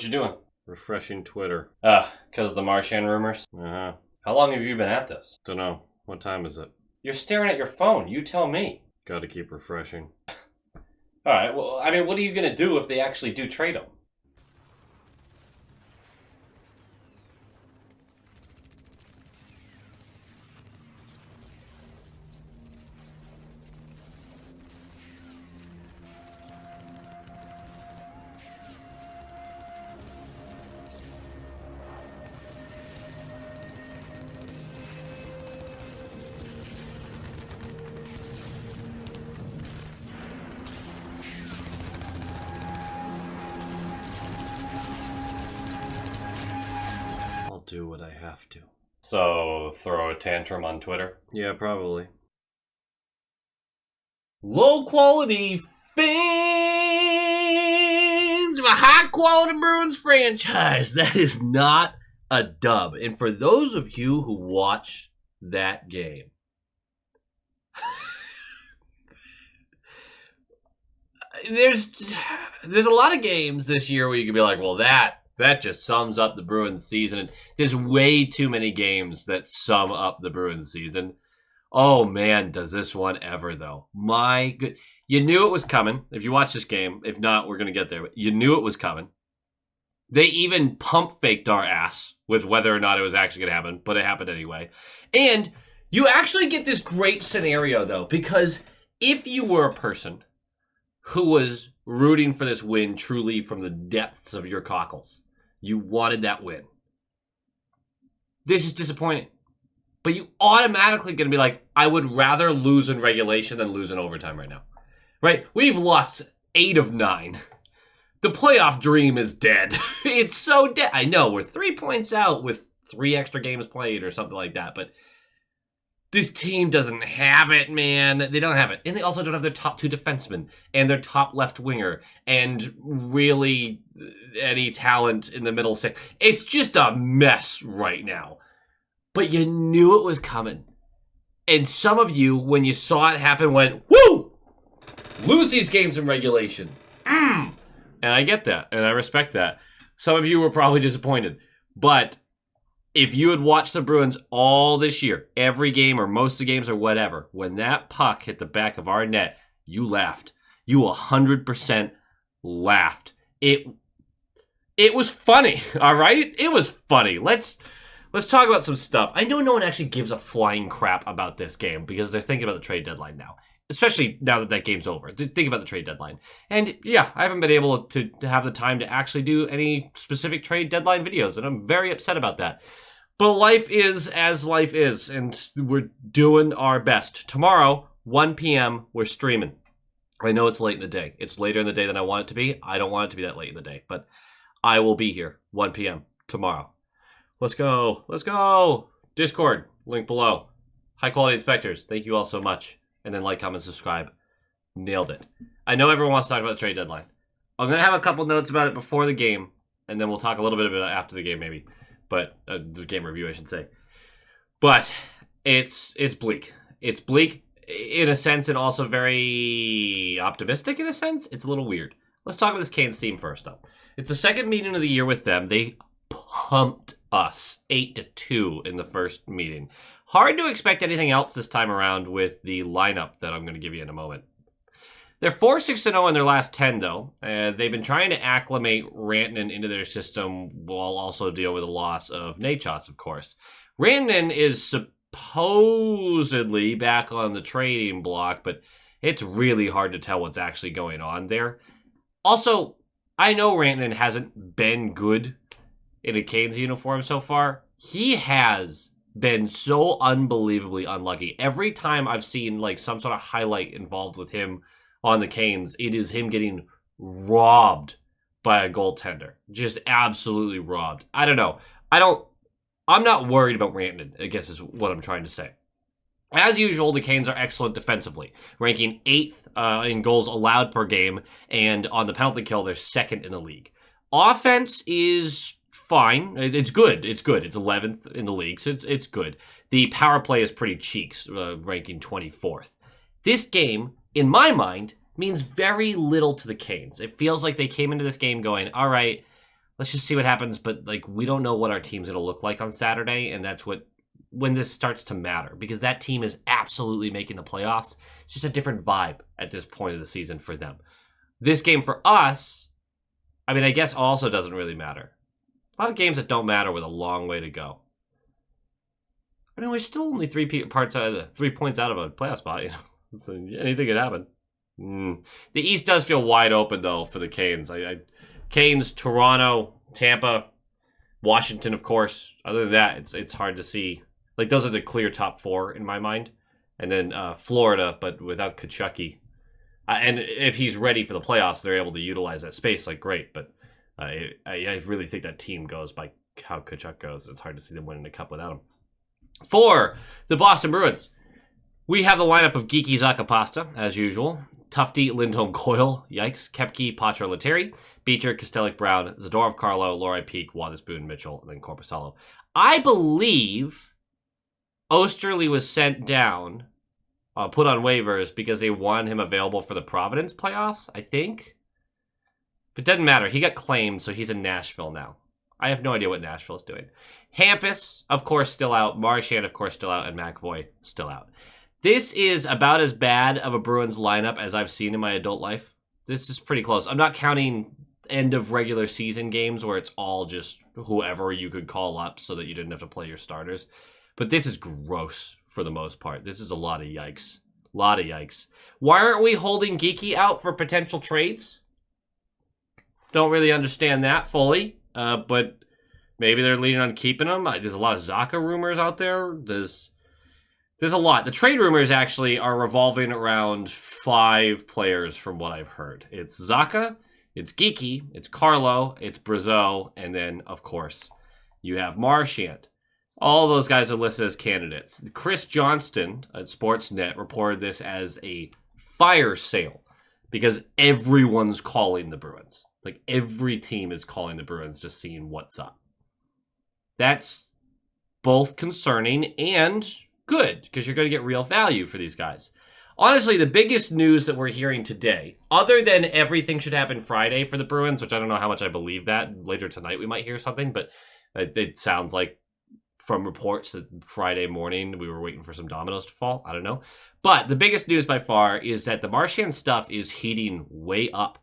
What you doing? Refreshing Twitter. Because of the Marchand rumors? Uh-huh. How long have you been at this? Dunno. What time is it? You're staring at your phone. You tell me. Gotta keep refreshing. Alright, well, I mean, what are you going to do if they actually do trade him? I'll do what I have to. So, throw a tantrum on Twitter? Yeah, probably. Low quality fans of a high quality Bruins franchise. That is not a dub. And for those of you who watch that game, there's a lot of games this year where you can be like, well, that just sums up the Bruins season. And there's way too many games that sum up the Bruins season. Oh man, does this one ever though. My good. You knew it was coming if you watch this game. If not, we're going to get there. But you knew it was coming. They even pump faked our ass with whether or not it was actually going to happen, but it happened anyway. And you actually get this great scenario though, because if you were a person who was rooting for this win truly from the depths of your cockles, you wanted that win. This is disappointing. But you automatically going to be like, I would rather lose in regulation than lose in overtime right now. Right? We've lost 8 of 9. The playoff dream is dead. It's so dead. I know, we're 3 points out with 3 extra games played or something like that, but this team doesn't have it, man. They don't have it. And they also don't have their top 2 defensemen and their top left winger and really any talent in the middle six. It's just a mess right now. But you knew it was coming. And some of you, when you saw it happen, went, woo! Lose these games in regulation. And I get that, and I respect that. Some of you were probably disappointed. But if you had watched the Bruins all this year, every game or most of the games or whatever, when that puck hit the back of our net, you laughed. You 100% laughed. It was funny, all right? It was funny. Let's talk about some stuff. I know no one actually gives a flying crap about this game because they're thinking about the trade deadline now. Especially now that game's over. Think about the trade deadline. And yeah, I haven't been able to have the time to actually do any specific trade deadline videos, and I'm very upset about that. But life is as life is, and we're doing our best. Tomorrow, 1 p.m., we're streaming. I know it's late in the day. It's later in the day than I want it to be. I don't want it to be that late in the day, but I will be here 1 p.m. tomorrow. Let's go. Let's go. Discord, link below. High quality inspectors, thank you all so much. And then like, comment, subscribe. Nailed it. I know everyone wants to talk about the trade deadline. I'm going to have a couple notes about it before the game, and then we'll talk a little bit about it after the game maybe. But, the game review, I should say. But it's bleak. It's bleak in a sense and also very optimistic in a sense. It's a little weird. Let's talk about this Canes team first, though. It's the second meeting of the year with them. They pumped us 8-2 in the first meeting. Hard to expect anything else this time around with the lineup that I'm going to give you in a moment. They're 4-6-0 in their last 10, though. They've been trying to acclimate Rantanen into their system while also deal with the loss of Nachos, of course. Rantanen is supposedly back on the trading block, but it's really hard to tell what's actually going on there. Also, I know Rantanen hasn't been good in a Canes uniform so far. He has been so unbelievably unlucky. Every time I've seen like some sort of highlight involved with him on the Canes, it is him getting robbed by a goaltender. Just absolutely robbed. I don't know. I'm not worried about Rantanen, I guess is what I'm trying to say. As usual, the Canes are excellent defensively, ranking 8th in goals allowed per game, and on the penalty kill, they're 2nd in the league. Offense is fine. It's good. It's good. It's 11th in the league, so it's good. The power play is pretty cheeks, ranking 24th. This game, in my mind, means very little to the Canes. It feels like they came into this game going, all right, let's just see what happens. But like, we don't know what our team's going to look like on Saturday, and that's when this starts to matter, because that team is absolutely making the playoffs. It's just a different vibe at this point of the season for them. This game for us, I mean, I guess also doesn't really matter. A lot of games that don't matter with a long way to go. I mean, we're still only 3 points out of a playoff spot. You know, so anything could happen. The East does feel wide open though for the Canes. Canes, Toronto, Tampa, Washington, of course. Other than that, it's hard to see. Like, those are the clear top 4 in my mind, and then Florida, but without Kachuk. And if he's ready for the playoffs, they're able to utilize that space. Like, great, but I really think that team goes by how Kachuk goes. It's hard to see them winning the cup without him. For the Boston Bruins, we have the lineup of Geeky Zakapasta, as usual. Tufty, Lindholm, Coyle, yikes, Kepke, Patra, Lettieri, Beecher, Kostelik, Brown, Zadorov, Carlo, Lori Peak, Waterspoon, Mitchell, and then Korpisalo. I believe Osterley was sent down, put on waivers because they wanted him available for the Providence playoffs, I think. But it doesn't matter. He got claimed, so he's in Nashville now. I have no idea what Nashville is doing. Hampus, of course, still out. Marchand, of course, still out. And McAvoy, still out. This is about as bad of a Bruins lineup as I've seen in my adult life. This is pretty close. I'm not counting end of regular season games where it's all just whoever you could call up so that you didn't have to play your starters. But this is gross for the most part. This is a lot of yikes. Why aren't we holding Geeky out for potential trades? Don't really understand that fully. But maybe they're leaning on keeping him. There's a lot of Zaka rumors out there. There's a lot. The trade rumors actually are revolving around 5 players from what I've heard. It's Zaka, it's Geeky, it's Carlo, it's Brazeau, and then, of course, you have Marchand. All those guys are listed as candidates. Chris Johnston at Sportsnet reported this as a fire sale because everyone's calling the Bruins. Like, every team is calling the Bruins, just seeing what's up. That's both concerning and good, because you're going to get real value for these guys. Honestly, the biggest news that we're hearing today, other than everything should happen Friday for the Bruins, which I don't know how much I believe that. Later tonight we might hear something, but it sounds like from reports that Friday morning we were waiting for some dominoes to fall. I don't know. But the biggest news by far is that the Marchand stuff is heating way up.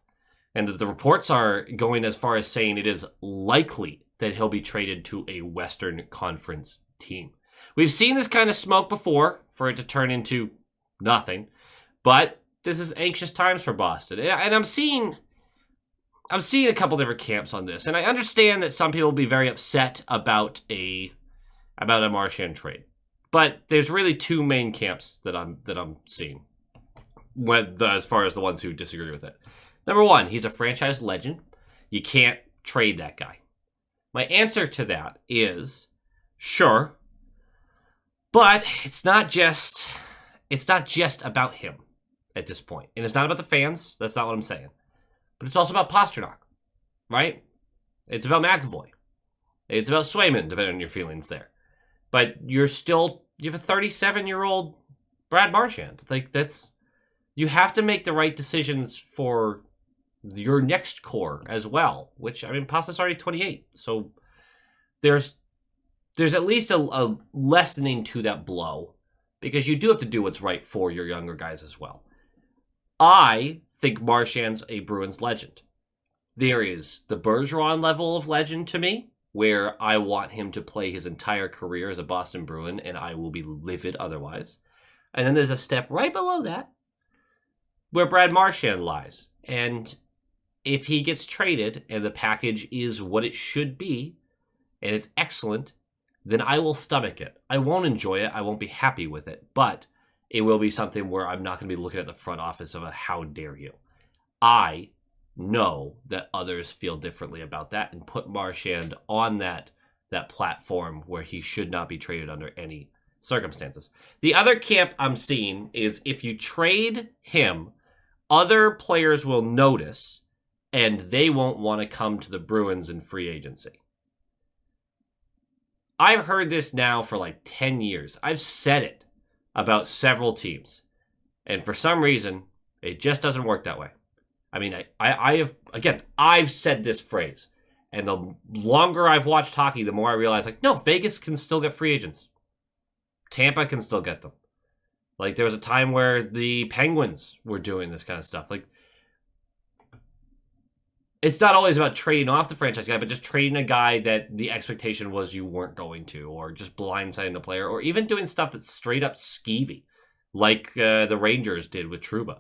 And that the reports are going as far as saying it is likely that he'll be traded to a Western Conference team. We've seen this kind of smoke before for it to turn into nothing. But this is anxious times for Boston. And I'm seeing a couple different camps on this. And I understand that some people will be very upset about a Marchand trade. But there's really 2 main camps that I'm seeing as far as the ones who disagree with it. Number 1, he's a franchise legend. You can't trade that guy. My answer to that is, sure, but it's not just about him at this point. And it's not about the fans. That's not what I'm saying. But it's also about Pastrnak, right? It's about McAvoy. It's about Swayman, depending on your feelings there. But you have a 37-year-old Brad Marchand. Like, you have to make the right decisions for your next core as well, which, I mean, Pasta's already 28. So there's at least a lessening to that blow, because you do have to do what's right for your younger guys as well. I think Marchand's a Bruins legend. There is the Bergeron level of legend to me, where I want him to play his entire career as a Boston Bruin, and I will be livid otherwise. And then there's a step right below that, where Brad Marchand lies. And if he gets traded and the package is what it should be, and it's excellent, then I will stomach it. I won't enjoy it. I won't be happy with it. But it will be something where I'm not going to be looking at the front office of a how dare you. I know that others feel differently about that and put Marchand on that platform where he should not be traded under any circumstances. The other camp I'm seeing is if you trade him, other players will notice and they won't want to come to the Bruins in free agency. I've heard this now for like 10 years. I've said it about several teams. And for some reason, it just doesn't work that way. I mean, I've said this phrase. And the longer I've watched hockey, the more I realize, like, no, Vegas can still get free agents. Tampa can still get them. Like, there was a time where the Penguins were doing this kind of stuff. Like, it's not always about trading off the franchise guy, but just trading a guy that the expectation was you weren't going to, or just blindsiding a player, or even doing stuff that's straight up skeevy, like the Rangers did with Trouba.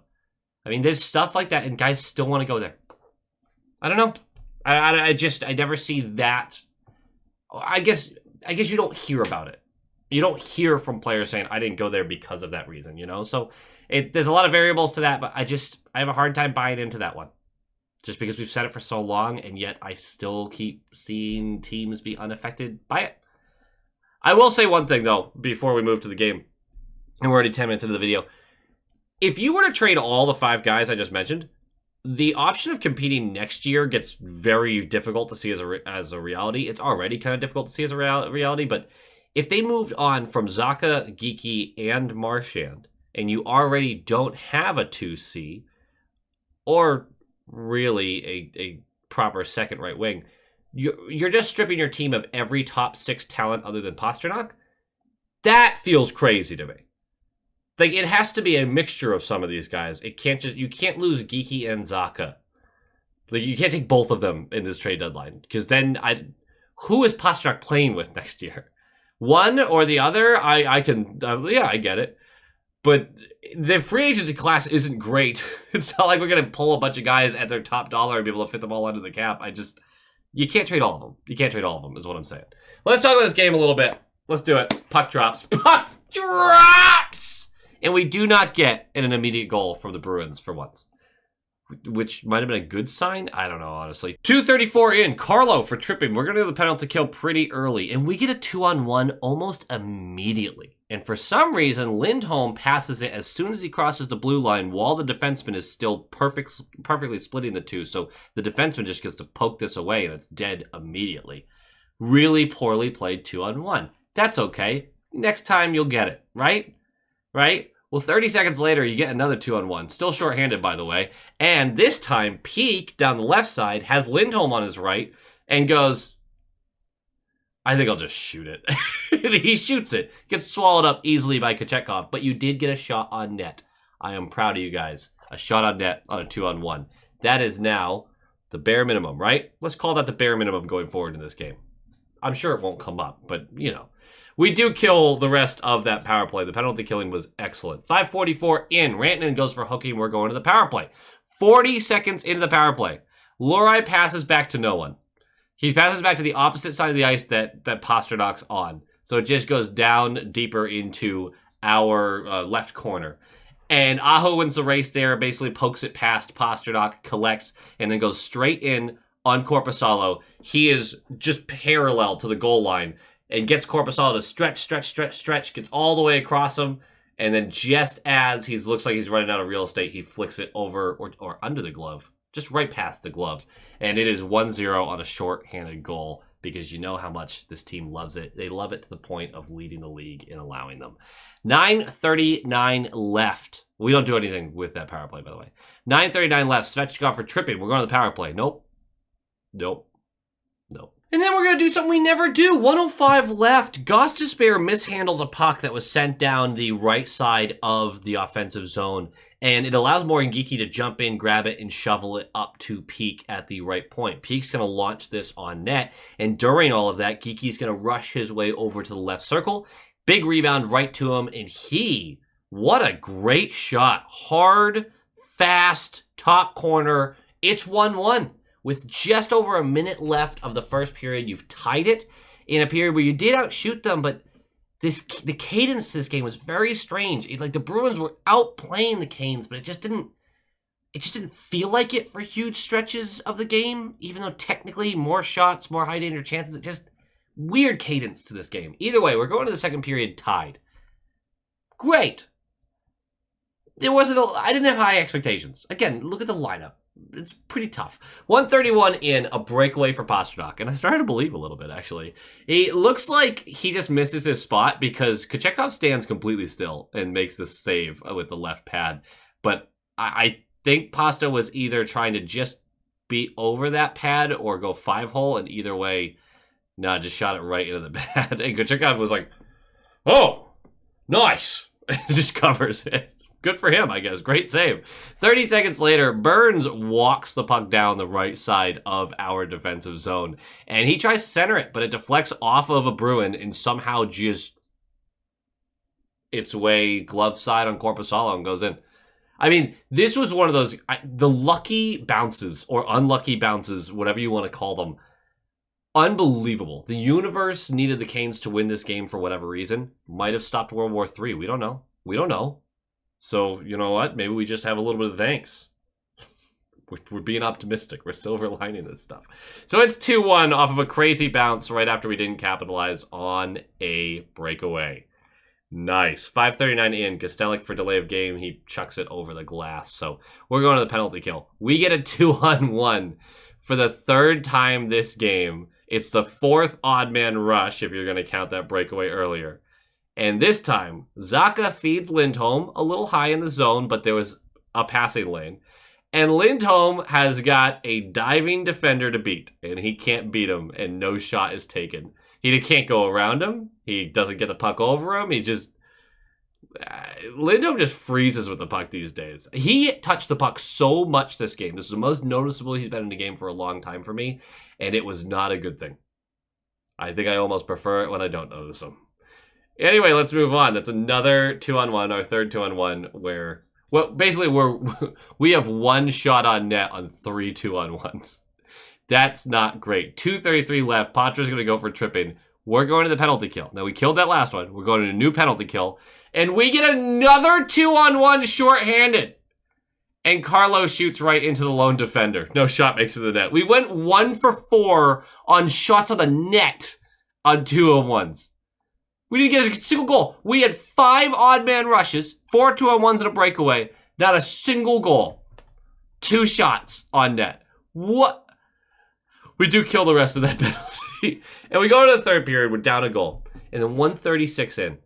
I mean, there's stuff like that, and guys still want to go there. I don't know. I never see that. I guess you don't hear about it. You don't hear from players saying, I didn't go there because of that reason, you know? So there's a lot of variables to that, but I have a hard time buying into that one. Just because we've said it for so long, and yet I still keep seeing teams be unaffected by it. I will say one thing, though, before we move to the game, and we're already 10 minutes into the video. If you were to trade all the 5 guys I just mentioned, the option of competing next year gets very difficult to see as a reality. It's already kind of difficult to see as a reality, but if they moved on from Zacha, Geekie, and Marchand, and you already don't have a 2C, or really a proper second right wing, you're just stripping your team of every top 6 talent other than Pastrnak. That feels crazy to me. Like, it has to be a mixture of some of these guys. You can't lose Geekie and Zacha. Like, you can't take both of them in this trade deadline, because then who is Pastrnak playing with next year? One or the other? I get it. But the free agency class isn't great. It's not like we're going to pull a bunch of guys at their top dollar and be able to fit them all under the cap. You can't trade all of them. You can't trade all of them, is what I'm saying. Let's talk about this game a little bit. Let's do it. Puck drops. Puck drops! And we do not get an immediate goal from the Bruins for once, which might have been a good sign. I don't know, honestly. 2:34 in. Carlo for tripping. We're going to do the penalty kill pretty early, and we get a 2-on-1 almost immediately. And for some reason, Lindholm passes it as soon as he crosses the blue line while the defenseman is still perfectly splitting the two. So the defenseman just gets to poke this away, and it's dead immediately. Really poorly played 2-on-1. That's okay. Next time you'll get it, right? Right? Well, 30 seconds later, you get another 2-on-1. Still shorthanded, by the way. And this time, Peak, down the left side, has Lindholm on his right and goes, I think I'll just shoot it. He shoots it. Gets swallowed up easily by Kochetkov, but you did get a shot on net. I am proud of you guys. A shot on net on a 2-on-1. That is now the bare minimum, right? Let's call that the bare minimum going forward in this game. I'm sure it won't come up, but, you know. We do kill the rest of that power play. The penalty killing was excellent. 5:44 in. Rantanen goes for hooking. We're going to the power play. 40 seconds into the power play. Lurai passes back to no one. He passes back to the opposite side of the ice that Pasternak's on. So it just goes down deeper into our left corner. And Aho wins the race there, basically pokes it past Pastrnak, collects, and then goes straight in on Korpisalo. He is just parallel to the goal line and gets Korpisalo to stretch, gets all the way across him. And then just as he looks like he's running out of real estate, he flicks it over or under the glove. Just right past the glove. And it is 1-0 on a short-handed goal because you know how much this team loves it. They love it to the point of leading the league in allowing them. 9:39 left. We don't do anything with that power play, by the way. 9:39 left. Svechnikov for tripping. We're going to the power play. Nope. And then we're going to do something we never do. 1:05 left. Gostisbehere mishandles a puck that was sent down the right side of the offensive zone. And it allows Morgan Geekie to jump in, grab it, and shovel it up to Peak at the right point. Peak's going to launch this on net. And during all of that, Geekie's going to rush his way over to the left circle. Big rebound right to him. And what a great shot. Hard, fast, top corner. It's 1-1. With just over a minute left of the first period, you've tied it in a period where you did outshoot them, but the cadence to this game was very strange. Like the Bruins were outplaying the Canes, but it just didn't feel like it for huge stretches of the game, even though technically more shots, more high danger chances. It just weird cadence to this game. Either way, we're going to the second period tied. Great. I didn't have high expectations. Again, look at the lineup. It's pretty tough. 1:31 in, a breakaway for Pastrnak, and I started to believe a little bit, actually. It looks like he just misses his spot because Kochetkov stands completely still and makes this save with the left pad. But I think Pasta was either trying to just beat over that pad or go 5-hole, and either way, nah, just shot it right into the pad. And Kochetkov was like, oh, nice. Just covers it. Good for him, I guess. Great save. 30 seconds later, Burns walks the puck down the right side of our defensive zone. And he tries to center it, but it deflects off of a Bruin and somehow just its way glove side on Korpisalo and goes in. I mean, this was one of those, the lucky bounces or unlucky bounces, whatever you want to call them, unbelievable. The universe needed the Canes to win this game for whatever reason. Might have stopped World War III. We don't know. We don't know. So, you know what? Maybe we just have a little bit of thanks. We're being optimistic. We're silver lining this stuff. So it's 2-1 off of a crazy bounce right after we didn't capitalize on a breakaway. Nice. 5:39 in. Kostelic for delay of game. He chucks it over the glass. So we're going to the penalty kill. We get a 2-on-1 for the third time this game. It's the fourth odd man rush, if you're going to count that breakaway earlier. And this time, Zacha feeds Lindholm a little high in the zone, but there was a passing lane. And Lindholm has got a diving defender to beat, and he can't beat him, and no shot is taken. He can't go around him. He doesn't get the puck over him. He just... Lindholm just freezes with the puck these days. He touched the puck so much this game. This is the most noticeable he's been in the game for a long time for me, and it was not a good thing. I think I almost prefer it when I don't notice him. Anyway, let's move on. That's another 2-on-1, our third 2-on-1, where... Well, basically, we have one shot on net on 3 2-on-1s. That's not great. 2:33 left. Patra's going to go for tripping. We're going to the penalty kill. Now, we killed that last one. We're going to a new penalty kill. And we get another 2-on-1 shorthanded. And Carlo shoots right into the lone defender. No shot makes it to the net. We went 1 for 4 on shots on the net on 2-on-1s. We didn't get a single goal. We had 5 odd man rushes, 4 2-on-1s and a breakaway. Not a single goal. 2 shots on net. What? We do kill the rest of that penalty. And we go to the third period. We're down a goal. And then 1:36 in.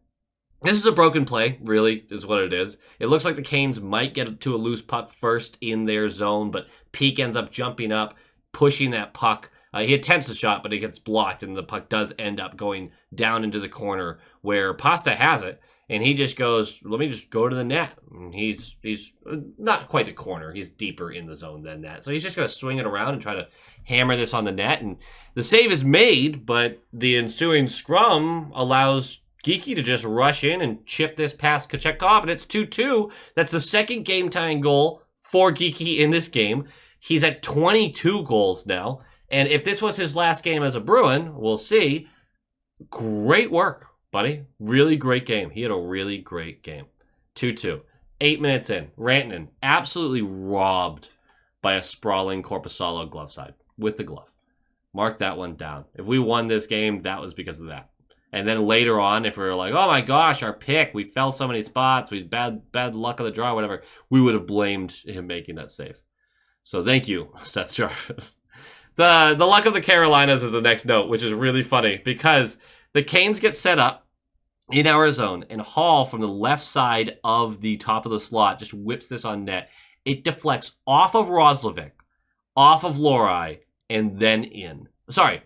This is a broken play, really, is what it is. It looks like the Canes might get to a loose puck first in their zone, but Peak ends up jumping up, pushing that puck. He attempts a shot, but it gets blocked, and the puck does end up going down into the corner where Pasta has it, and he just goes, let me just go to the net. And he's not quite the corner. He's deeper in the zone than that. So he's just going to swing it around and try to hammer this on the net, and the save is made, but the ensuing scrum allows Geeky to just rush in and chip this past Kochetkov, and it's 2-2. That's the second game-tying goal for Geeky in this game. He's at 22 goals now. And if this was his last game as a Bruin, we'll see. Great work, buddy. Really great game. He had a really great game. 2-2. 8 minutes in. Rantanen absolutely robbed by a sprawling Korpisalo glove side with the glove. Mark that one down. If we won this game, that was because of that. And then later on, if we were like, oh my gosh, our pick, we fell so many spots, we bad luck of the draw, whatever, we would have blamed him making that save. So thank you, Seth Jarvis. The luck of the Carolinas is the next note, which is really funny because the Canes get set up in our zone, and Hall from the left side of the top of the slot just whips this on net. It deflects off of Roslovic, off of Lohrei, and then in. Sorry,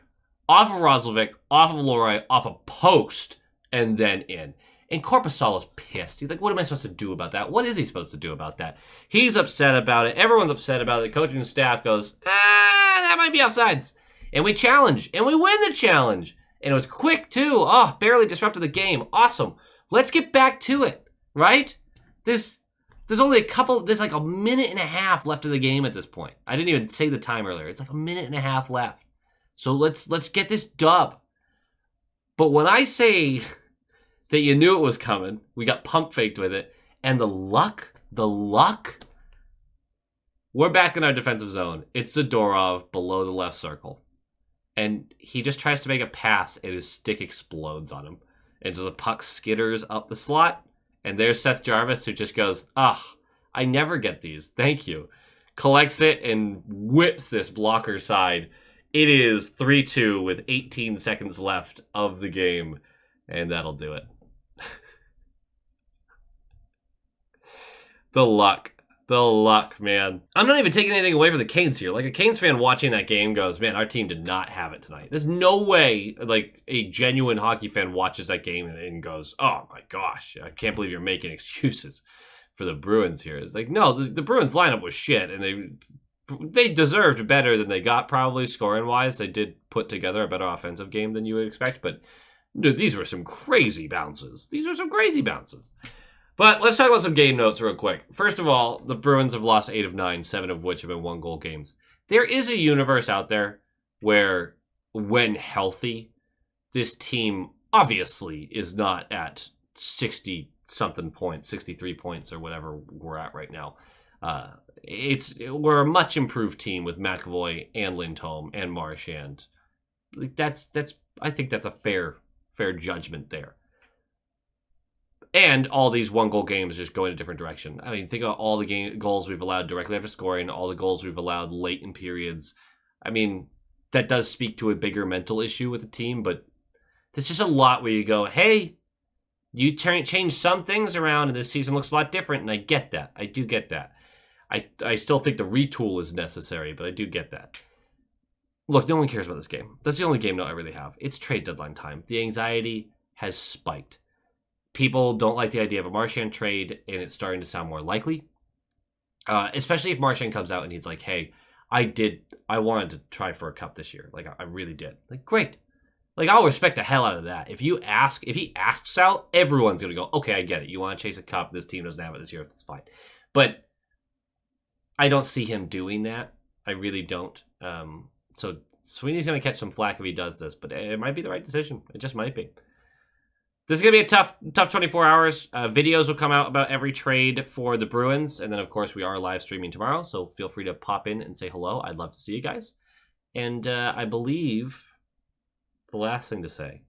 off of Roslovic, off of Lohrei, off a post, and then in. And Korpisalo's pissed. He's like, what am I supposed to do about that? What is he supposed to do about that? He's upset about it. Everyone's upset about it. The coaching staff goes, that might be offsides. And we challenge, and we win the challenge. And it was quick, too. Oh, barely disrupted the game. Awesome. Let's get back to it, right? There's only there's like a minute and a half left of the game at this point. I didn't even say the time earlier. It's like a minute and a half left. So let's get this dub. But when I say that you knew it was coming, we got pump faked with it, and the luck, we're back in our defensive zone. It's Zadorov below the left circle. And he just tries to make a pass, and his stick explodes on him. And so the puck skitters up the slot, and there's Seth Jarvis, who just goes, I never get these. Thank you. Collects it and whips this blocker side. It is 3-2 with 18 seconds left of the game, and that'll do it. The luck. The luck, man. I'm not even taking anything away from the Canes here. Like, a Canes fan watching that game goes, man, our team did not have it tonight. There's no way, like, a genuine hockey fan watches that game and goes, oh my gosh, I can't believe you're making excuses for the Bruins here. It's like, no, the Bruins lineup was shit, and they deserved better than they got, probably, scoring-wise. They did put together a better offensive game than you would expect, but dude, these were some crazy bounces. But let's talk about some game notes real quick. First of all, the Bruins have lost 8 of 9, 7 of which have been 1-goal games. There is a universe out there where, when healthy, this team obviously is not at 60-something points, 63 points or whatever we're at right now. We're a much improved team with McAvoy and Lindholm and Marchand. I think that's a fair judgment there. And all these 1-goal games just go in a different direction. I mean, think about all the goals we've allowed directly after scoring, all the goals we've allowed late in periods. I mean, that does speak to a bigger mental issue with the team, but there's just a lot where you go, hey, you change some things around and this season looks a lot different, and I get that. I do get that. I still think the retool is necessary, but I do get that. Look, no one cares about this game. That's the only game note I really have. It's trade deadline time. The anxiety has spiked. People don't like the idea of a Marchand trade, and it's starting to sound more likely. Especially if Marchand comes out and he's like, hey, I wanted to try for a cup this year. Like, I really did. Like, great. Like, I'll respect the hell out of that. If he asks out, everyone's going to go, okay, I get it. You want to chase a cup. This team doesn't have it this year. That's fine. But I don't see him doing that. I really don't. So Sweeney's going to catch some flack if he does this, but it might be the right decision. It just might be. This is going to be a tough 24 hours. Videos will come out about every trade for the Bruins. And then, of course, we are live streaming tomorrow. So feel free to pop in and say hello. I'd love to see you guys. And I believe the last thing to say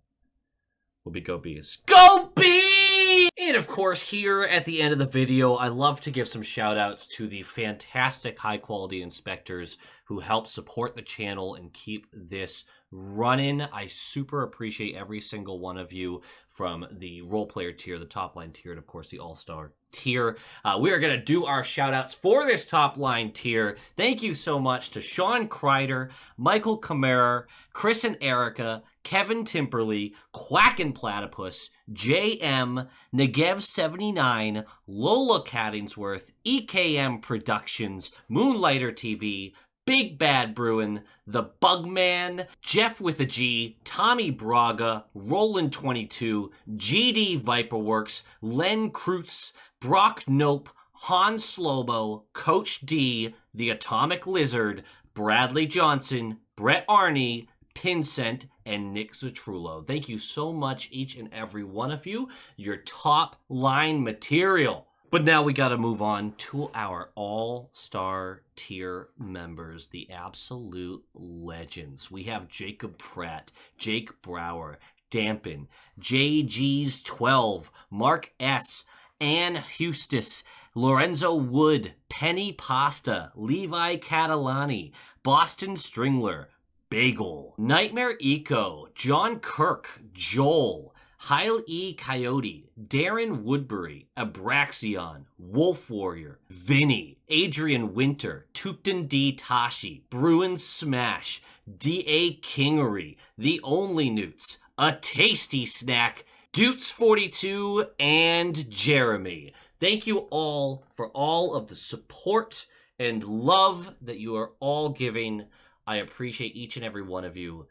will be go Bees. Go Bees! And, of course, here at the end of the video, I love to give some shout-outs to the fantastic high-quality inspectors who help support the channel and keep this running. I super appreciate every single one of you, from the role player tier, the top line tier, and of course the all-star tier. We are going to do our shout outs for this top line tier. Thank you so much to Sean Kreider, Michael Kamara, Chris and Erica, Kevin Timperley, Quack and Platypus, JM, Negev79, Lola Cattingsworth, EKM Productions, Moonlighter TV, Big Bad Bruin, The Bugman, Jeff with a G, Tommy Braga, Roland22, GD Viperworks, Len Kreutz, Brock Nope, Han Slobo, Coach D, The Atomic Lizard, Bradley Johnson, Brett Arney, Pincent, and Nick Zatrullo. Thank you so much, each and every one of you. Your top line material. But now we got to move on to our all-star tier members, the absolute legends. We have Jacob Pratt, Jake Brower, Dampen, JG's 12, Mark S., Ann Hustis, Lorenzo Wood, Penny Pasta, Levi Catalani, Boston Stringler, Bagel, Nightmare Eco, John Kirk, Joel, Heil E. Coyote, Darren Woodbury, Abraxion, Wolf Warrior, Vinny, Adrian Winter, Tupton D. Tashi, Bruin Smash, D.A. Kingery, The Only Newts, A Tasty Snack, Dutes42, and Jeremy. Thank you all for all of the support and love that you are all giving. I appreciate each and every one of you.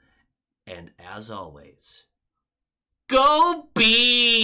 And as always, go Bees!